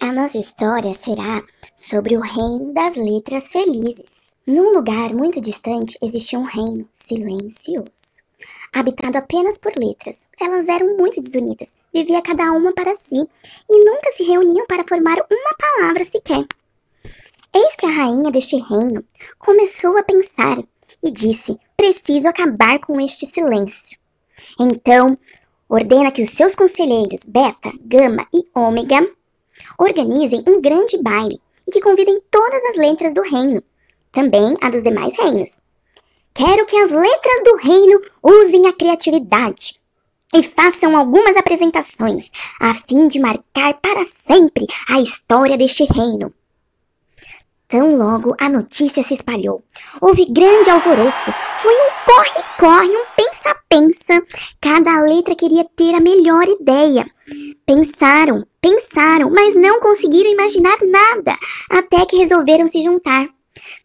A nossa história será sobre o reino das letras felizes. Num lugar muito distante existia um reino silencioso, habitado apenas por letras. Elas eram muito desunidas, vivia cada uma para si e nunca se reuniam para formar uma palavra sequer. Eis que a rainha deste reino começou a pensar e disse: preciso acabar com este silêncio. Então, ordena que os seus conselheiros Beta, Gama e Ômega organizem um grande baile e que convidem todas as letras do reino, também a dos demais reinos. Quero que as letras do reino usem a criatividade e façam algumas apresentações, a fim de marcar para sempre a história deste reino. Tão logo a notícia se espalhou. Houve grande alvoroço. Foi um corre-corre, um pensa-pensa. Cada letra queria ter a melhor ideia. Pensaram, mas não conseguiram imaginar nada, até que resolveram se juntar.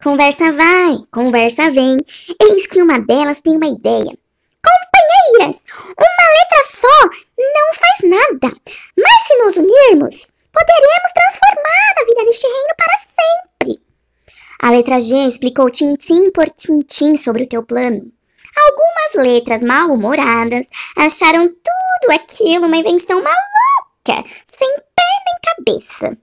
Conversa vai, conversa vem. Eis que uma delas tem uma ideia. Companheiras, uma letra só não faz nada. Mas se nos unirmos, poderemos transformar a vida deste reino para sempre. A letra G explicou tintim por tintim sobre o teu plano. Algumas letras mal-humoradas acharam tudo aquilo uma invenção maluca, sem pé nem cabeça.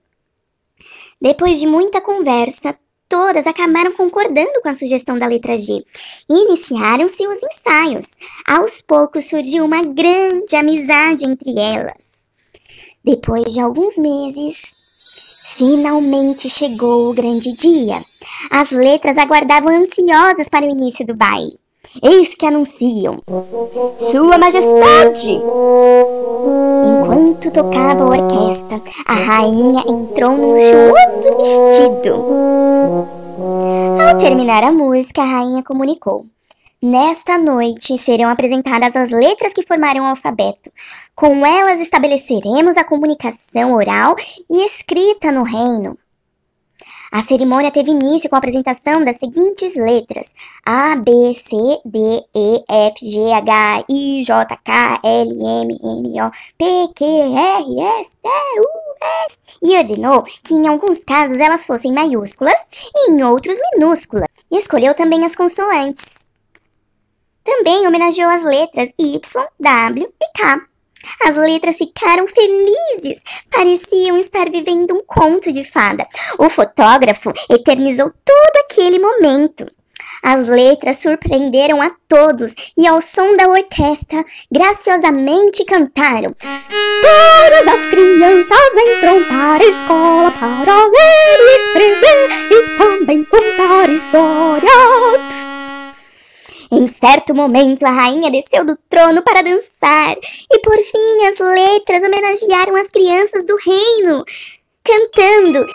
Depois de muita conversa, todas acabaram concordando com a sugestão da letra G. Iniciaram-se os ensaios. Aos poucos surgiu uma grande amizade entre elas. Depois de alguns meses, finalmente chegou o grande dia. As letras aguardavam ansiosas para o início do baile. Eis que anunciam: Sua Majestade! Enquanto tocava a orquestra, a rainha entrou num luxuoso vestido. Ao terminar a música, a rainha comunicou: nesta noite serão apresentadas as letras que formarão o alfabeto. Com elas estabeleceremos a comunicação oral e escrita no reino. A cerimônia teve início com a apresentação das seguintes letras: A, B, C, D, E, F, G, H, I, J, K, L, M, N, O, P, Q, R, S, T, U, S. E ordenou que em alguns casos elas fossem maiúsculas e em outros minúsculas. E escolheu também as consoantes. Também homenageou as letras Y, W e K. As letras ficaram felizes, pareciam estar vivendo um conto de fada. O fotógrafo eternizou todo aquele momento. As letras surpreenderam a todos e ao som da orquestra graciosamente cantaram: todas as crianças entram para a escola para ler e escrever e também contar histórias. Em certo momento, a rainha desceu do trono para dançar e, por fim, as letras homenagearam as crianças do reino, cantando: